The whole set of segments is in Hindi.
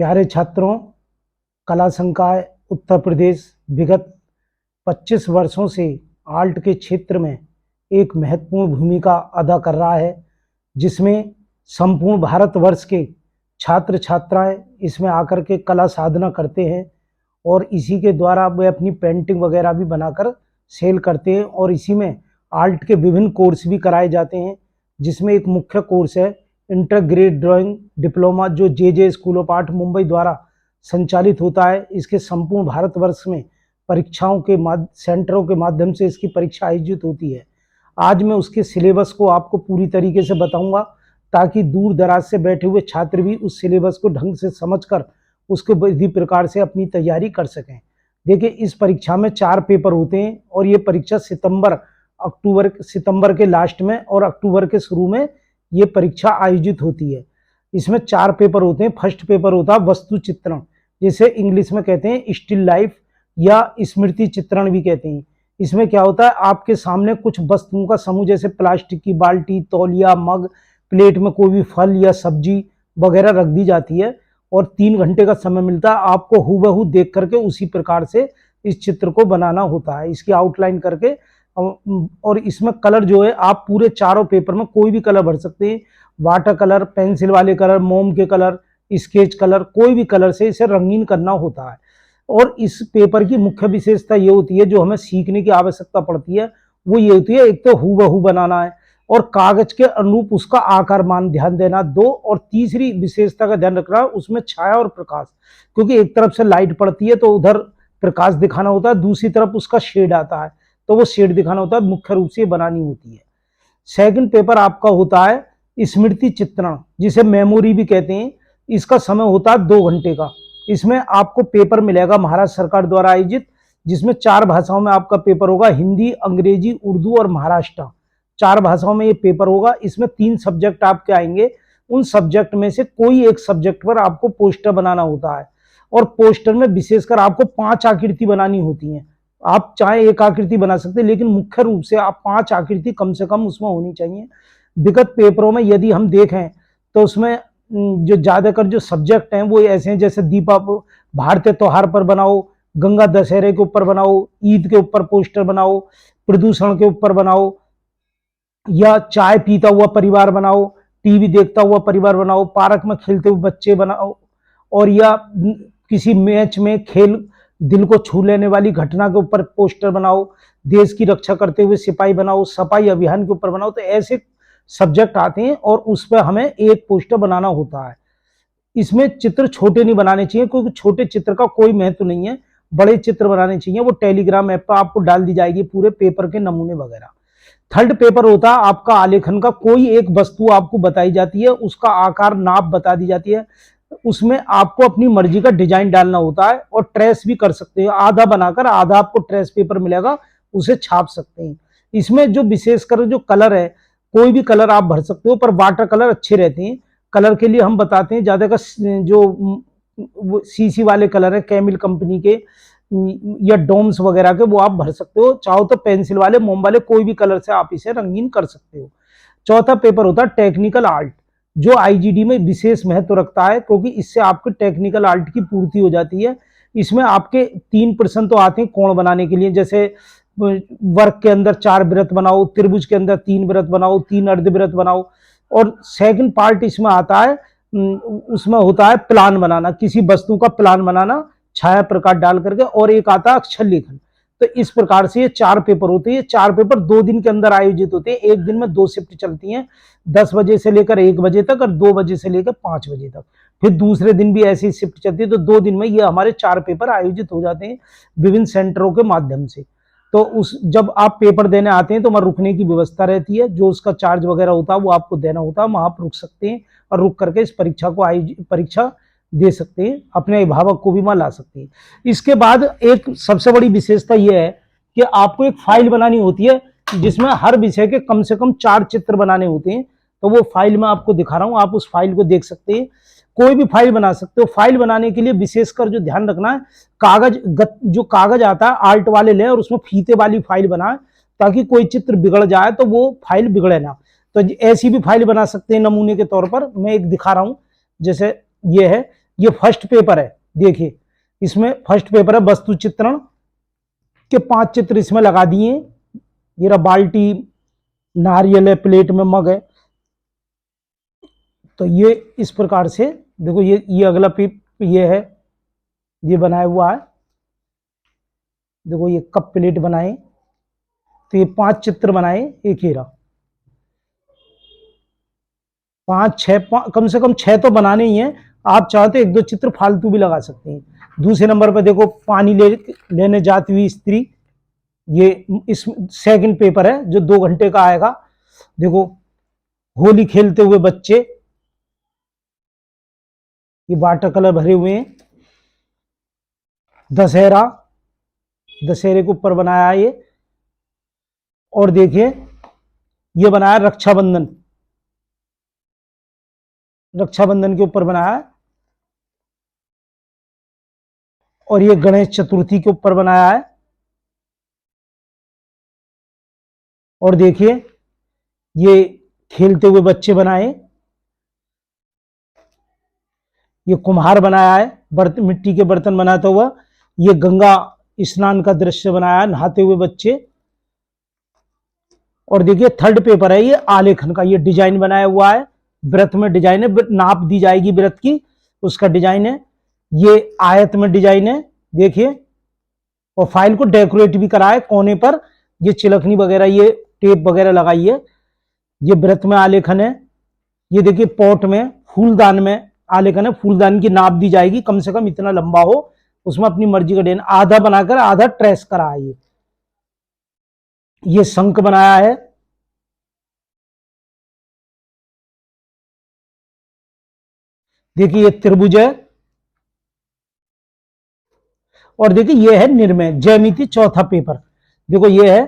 प्यारे छात्रों, कला संकाय उत्तर प्रदेश विगत 25 वर्षों से आर्ट के क्षेत्र में एक महत्वपूर्ण भूमिका अदा कर रहा है, जिसमें संपूर्ण भारतवर्ष के छात्र छात्राएं इसमें आकर के कला साधना करते हैं और इसी के द्वारा वे अपनी पेंटिंग वगैरह भी बनाकर सेल करते हैं। और इसी में आर्ट के विभिन्न कोर्स भी कराए जाते हैं, जिसमें एक मुख्य कोर्स है इंटरग्रेड ड्राइंग डिप्लोमा, जो जे स्कूल ऑफ आर्ट मुंबई द्वारा संचालित होता है। इसके संपूर्ण भारतवर्ष में परीक्षाओं के सेंटरों के माध्यम से इसकी परीक्षा आयोजित होती है। आज मैं उसके सिलेबस को आपको पूरी तरीके से बताऊंगा, ताकि दूर दराज से बैठे हुए छात्र भी उस सिलेबस को ढंग से समझकर उसके विधि प्रकार से अपनी तैयारी कर सकें। देखिए, इस परीक्षा में 4 पेपर होते हैं और ये परीक्षा सितंबर के लास्ट में और अक्टूबर के शुरू में ये परीक्षा आयोजित होती है। इसमें 4 पेपर होते हैं। फर्स्ट पेपर होता है वस्तु चित्रण, जिसे इंग्लिश में कहते हैं स्टिल लाइफ या स्मृति चित्रण भी कहते हैं। इसमें क्या होता है, आपके सामने कुछ वस्तुओं का समूह, जैसे प्लास्टिक की बाल्टी, तौलिया, मग, प्लेट में कोई भी फल या सब्जी वगैरह रख दी जाती है और 3 घंटे का समय मिलता है। आपको हूबहू देख करके उसी प्रकार से इस चित्र को बनाना होता है, इसकी आउटलाइन करके। और इसमें कलर जो है, आप पूरे 4 पेपर में कोई भी कलर भर सकते हैं। वाटर कलर, पेंसिल वाले कलर, मोम के कलर, स्केच कलर, कोई भी कलर से इसे रंगीन करना होता है। और इस पेपर की मुख्य विशेषता ये होती है, जो हमें सीखने की आवश्यकता पड़ती है, वो ये होती है, एक तो हूबहू बनाना है और कागज के अनुरूप उसका आकार मान ध्यान देना 2, और तीसरी विशेषता का ध्यान रखना उसमें छाया और प्रकाश, क्योंकि एक तरफ से लाइट पड़ती है तो उधर प्रकाश दिखाना होता है, दूसरी तरफ उसका शेड आता है तो वो शेड दिखाना होता है। मुख्य रूप से बनानी होती है। सेकंड पेपर आपका होता है स्मृति चित्रण, जिसे मेमोरी भी कहते हैं। इसका समय होता है 2 घंटे का। इसमें आपको पेपर मिलेगा महाराष्ट्र सरकार द्वारा आयोजित, जिसमें 4 भाषाओं में आपका पेपर होगा, हिंदी, अंग्रेजी, उर्दू और महाराष्ट्र। 4 भाषाओं में ये पेपर होगा। इसमें 3 सब्जेक्ट आपके आएंगे। उन सब्जेक्ट में से कोई एक सब्जेक्ट पर आपको पोस्टर बनाना होता है और पोस्टर में विशेषकर आपको 5 आकृति बनानी होती हैं। आप चाहे एक आकृति बना सकते हैं, लेकिन मुख्य रूप से आप 5 आकृति कम से कम उसमें होनी चाहिए। विगत पेपरों में यदि हम देखें तो उसमें जो ज्यादातर जो सब्जेक्ट हैं वो ऐसे हैं, जैसे भारतीय त्योहार पर बनाओ, गंगा दशहरे के ऊपर बनाओ, ईद के ऊपर पोस्टर बनाओ, प्रदूषण के ऊपर बनाओ, या चाय पीता हुआ परिवार बनाओ, टीवी देखता हुआ परिवार बनाओ, पार्क में खेलते हुए बच्चे बनाओ, और या किसी मैच में खेल दिल को छू लेने वाली घटना के ऊपर पोस्टर बनाओ, देश की रक्षा करते हुए सिपाही बनाओ, सफाई अभियान के ऊपर बनाओ। तो ऐसे सब्जेक्ट आते हैं और उस पर हमें एक पोस्टर बनाना होता है। इसमें चित्र छोटे नहीं बनाने चाहिए, क्योंकि छोटे चित्र का कोई महत्व नहीं है, बड़े चित्र बनाने चाहिए। वो टेलीग्राम ऐप पर आपको डाल दी जाएगी पूरे पेपर के नमूने वगैरह। थर्ड पेपर होता है आपका आलेखन का। कोई एक वस्तु आपको बताई जाती है, उसका आकार नाप बता दी जाती है, उसमें आपको अपनी मर्जी का डिजाइन डालना होता है और ट्रेस भी कर सकते हैं। आधा बनाकर आधा आपको ट्रेस पेपर मिलेगा, उसे छाप सकते हैं। इसमें जो विशेषकर जो कलर है, कोई भी कलर आप भर सकते हो, पर वाटर कलर अच्छे रहते हैं। कलर के लिए हम बताते हैं, ज्यादा का जो सीसी वाले कलर है कैमिल कंपनी के या डोम्स वगैरह के, वो आप भर सकते हो। चाहो तो पेंसिल वाले, मोम वाले, कोई भी कलर से आप इसे रंगीन कर सकते हो। चौथा पेपर होता है टेक्निकल आर्ट, जो आईजीडी में विशेष महत्व रखता है, क्योंकि इससे आपके टेक्निकल आर्ट की पूर्ति हो जाती है। इसमें आपके 3 प्रश्न तो आते हैं कोण बनाने के लिए, जैसे वर्ग के अंदर 4 वृत्त बनाओ, त्रिभुज के अंदर 3 वृत्त बनाओ, 3 अर्धवृत्त बनाओ। और सेकंड पार्ट इसमें आता है, उसमें होता है प्लान बनाना, किसी वस्तु का प्लान बनाना छाया प्रकाश डाल करके, और एक आता है अक्षर लेखन। तो इस प्रकार से ये 4 पेपर होते हैं। 4 पेपर 2 दिन के अंदर आयोजित होते हैं। एक दिन में 2 शिफ्ट चलती हैं, 10 बजे से लेकर 1 बजे तक और 2 बजे से लेकर 5 बजे तक। फिर दूसरे दिन भी ऐसी शिफ्ट चलती है। तो 2 दिन में ये हमारे 4 पेपर आयोजित हो जाते हैं विभिन्न सेंटरों के माध्यम से। तो जब आप पेपर देने आते हैं तो वहां रुकने की व्यवस्था रहती है, जो उसका चार्ज वगैरह होता है वो आपको देना होता है। वहां आप रुक सकते हैं और रुक करके इस परीक्षा दे सकते हैं, अपने अभिभावक को भी वहां ला सकते हैं। इसके बाद एक सबसे बड़ी विशेषता यह है कि आपको एक फाइल बनानी होती है, जिसमें हर विषय के कम से कम 4 चित्र बनाने होते हैं। तो वो फाइल मैं आपको दिखा रहा हूं, आप उस फाइल को देख सकते हैं। कोई भी फाइल बना सकते हो। फाइल बनाने के लिए विशेषकर जो ध्यान रखना है, जो कागज आता है आर्ट वाले लें और उसमें फीते वाली फाइल बनाए, ताकि कोई चित्र बिगड़ जाए तो वो फाइल बिगड़े ना। तो ऐसी भी फाइल बना सकते हैं नमूने के तौर पर। मैं एक दिखा रहा हूं, जैसे ये है, ये फर्स्ट पेपर है, देखिए इसमें फर्स्ट पेपर है, वस्तु चित्रण के 5 चित्र इसमें लगा दिए। ये रहा बाल्टी, नारियल है, प्लेट में मग है। तो ये इस प्रकार से देखो, ये अगला ये है, ये बनाया हुआ है, देखो ये कप प्लेट बनाए। तो ये 5 चित्र बनाए, एक ही रहा 5 6 कम से कम 6 तो बनाने ही हैं। आप चाहो तो 1-2 चित्र फालतू भी लगा सकते हैं। दूसरे नंबर पर देखो पानी लेने जाती हुई स्त्री, ये इस सेकंड पेपर है जो 2 घंटे का आएगा। देखो होली खेलते हुए बच्चे, ये वाटर कलर भरे हुए हैं। दशहरा, दशहरे के ऊपर बनाया है ये। और देखिए ये बनाया रक्षाबंधन, रक्षाबंधन के ऊपर बनाया है। और ये गणेश चतुर्थी के ऊपर बनाया है। और देखिए ये खेलते हुए बच्चे बनाए, ये कुम्हार बनाया है, मिट्टी के बर्तन बनाता हुआ। ये गंगा स्नान का दृश्य बनाया है, नहाते हुए बच्चे। और देखिए थर्ड पेपर है ये आलेखन का, ये डिजाइन बनाया हुआ है, व्रत में डिजाइन है, नाप दी जाएगी व्रत की, उसका डिजाइन है। ये आयत में डिजाइन है, देखिए। और फाइल को डेकोरेट भी करा है कोने पर, ये चिलखनी वगैरह, ये टेप वगैरह लगाई है। ये व्रत में आलेखन है। ये देखिए पॉट में, फूलदान में आलेखन है, फूलदान की नाप दी जाएगी, कम से कम इतना लंबा हो, उसमें अपनी मर्जी का डिजाइन, आधा बनाकर आधा ट्रेस करा है। ये शंख बनाया है। देखिए ये त्रिभुज है। और देखिए ये है निर्णय ज्यामिति, चौथा पेपर। देखो ये है,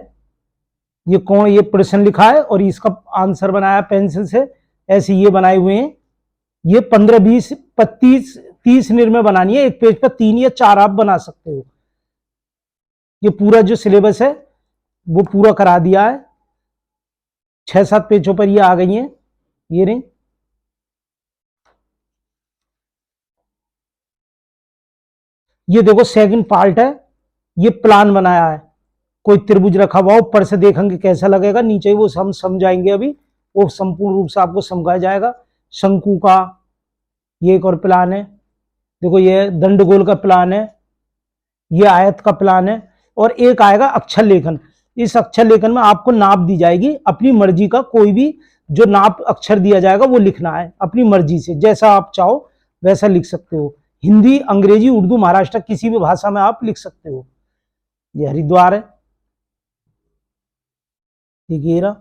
ये कौन, ये प्रश्न लिखा है और इसका आंसर बनाया पेंसिल से, ऐसे ये बनाए हुए हैं। ये 15 20 25 30 निर्णय बनानी है, एक पेज पर 3 या 4 आप बना सकते हो। ये पूरा जो सिलेबस है वो पूरा करा दिया है, 6-7 पेजों पर ये आ गई हैं, ये रही। ये देखो सेकंड पार्ट है, ये प्लान बनाया है, कोई त्रिभुज रखा हुआ, ऊपर से देखेंगे कैसा लगेगा, नीचे वो हम समझाएंगे अभी, वो संपूर्ण रूप से आपको समझाया जाएगा। शंकु का ये एक और प्लान है, देखो ये दंडगोल का प्लान है, ये आयत का प्लान है। और एक आएगा अक्षर लेखन, इस अक्षर लेखन में आपको नाप दी जाएगी, अपनी मर्जी का कोई भी जो नाप अक्षर दिया जाएगा वो लिखना है अपनी मर्जी से, जैसा आप चाहो वैसा लिख सकते हो। हिंदी, अंग्रेजी, उर्दू, महाराष्ट्र, किसी भी भाषा में आप लिख सकते हो। ये हरिद्वार है, देखिए रहा।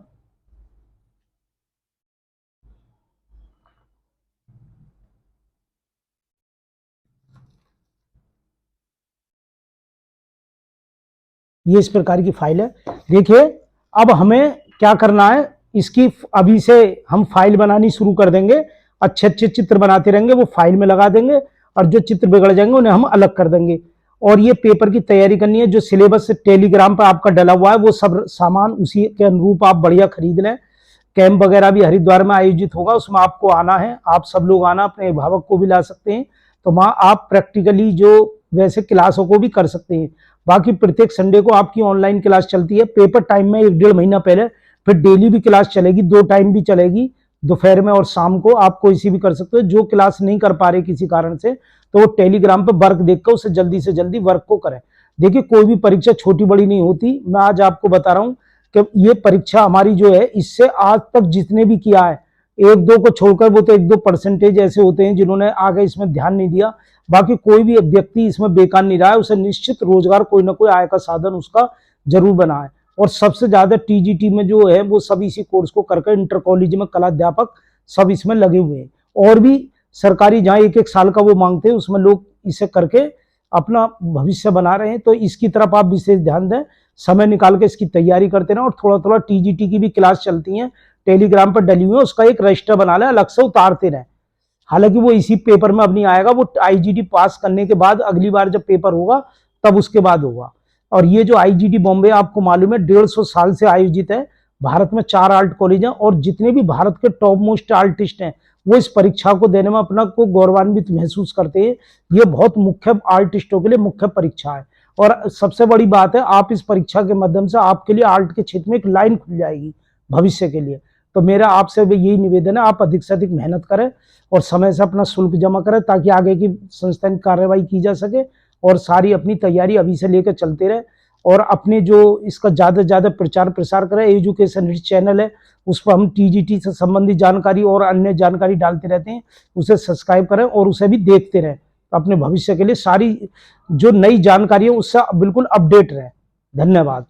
ये इस प्रकार की फाइल है। देखिए अब हमें क्या करना है, इसकी अभी से हम फाइल बनानी शुरू कर देंगे, अच्छे अच्छे चित्र बनाते रहेंगे, वो फाइल में लगा देंगे, और जो चित्र बिगड़ जाएंगे उन्हें हम अलग कर देंगे। और ये पेपर की तैयारी करनी है, जो सिलेबस टेलीग्राम पर आपका डला हुआ है वो सब सामान उसी के अनुरूप आप बढ़िया खरीद लें। कैंप वगैरह भी हरिद्वार में आयोजित होगा, उसमें आपको आना है, आप सब लोग आना, अपने अभिभावक को भी ला सकते हैं। तो वहाँ आप प्रैक्टिकली जो वैसे क्लासों को भी कर सकते हैं। बाकी प्रत्येक संडे को आपकी ऑनलाइन क्लास चलती है, पेपर टाइम में 1-1.5 महीना पहले, फिर डेली भी क्लास चलेगी, 2 टाइम भी चलेगी, दोपहर में और शाम को। आप कोई सी भी कर सकते हो, जो क्लास नहीं कर पा रहे किसी कारण से, तो वो टेलीग्राम पर वर्क देखकर उसे जल्दी से जल्दी वर्क को करें। देखिए कोई भी परीक्षा छोटी बड़ी नहीं होती, मैं आज आपको बता रहा हूँ कि ये परीक्षा हमारी जो है, इससे आज तक जितने भी किया है, 1-2 को छोड़कर, वो तो 1-2% ऐसे होते हैं जिन्होंने आगे इसमें ध्यान नहीं दिया, बाकी कोई भी व्यक्ति इसमें बेकार नहीं रहा है, उसे निश्चित रोजगार कोई ना कोई आय का साधन उसका जरूर बना है। और सबसे ज्यादा टीजीटी में जो है वो सब इसी कोर्स को करके, इंटर कॉलेज में कलाध्यापक सब इसमें लगे हुए हैं। और भी सरकारी जहाँ 1-1 साल का वो मांगते हैं, उसमें लोग इसे करके अपना भविष्य बना रहे हैं। तो इसकी तरफ आप विशेष ध्यान दें, समय निकाल के इसकी तैयारी करते रहें। और थोड़ा थोड़ा टीजीटी की भी क्लास चलती है, टेलीग्राम पर डली हुई है, उसका एक रजिस्टर बना लें, अलग से उतारते रहें। हालांकि वो इसी पेपर में अब नहीं आएगा, वो आईजीटी पास करने के बाद अगली बार जब पेपर होगा तब उसके बाद होगा। और ये जो आईजीटी बॉम्बे आपको मालूम है 150 साल से आयोजित है, भारत में 4 आर्ट कॉलेज हैं, और जितने भी भारत के टॉप मोस्ट आर्टिस्ट हैं वो इस परीक्षा को देने में अपना को गौरवान्वित महसूस करते हैं। ये बहुत मुख्य आर्टिस्टों के लिए मुख्य परीक्षा है। और सबसे बड़ी बात है, आप इस परीक्षा के माध्यम से आपके लिए आर्ट के क्षेत्र में एक लाइन खुल जाएगी भविष्य के लिए। तो मेरा आपसे भी यही निवेदन है, आप अधिक से अधिक मेहनत करें और समय से अपना शुल्क जमा करें, ताकि आगे की संस्थान कार्रवाई की जा सके और सारी अपनी तैयारी अभी से लेकर चलते रहे। और अपने जो इसका ज़्यादा से ज़्यादा प्रचार प्रसार करें। एजुकेशन हिट चैनल है, उस पर हम टीजीटी से संबंधित जानकारी और अन्य जानकारी डालते रहते हैं, उसे सब्सक्राइब करें और उसे भी देखते रहें। अपने भविष्य के लिए सारी जो नई जानकारी है उससे बिल्कुल अपडेट रहें। धन्यवाद।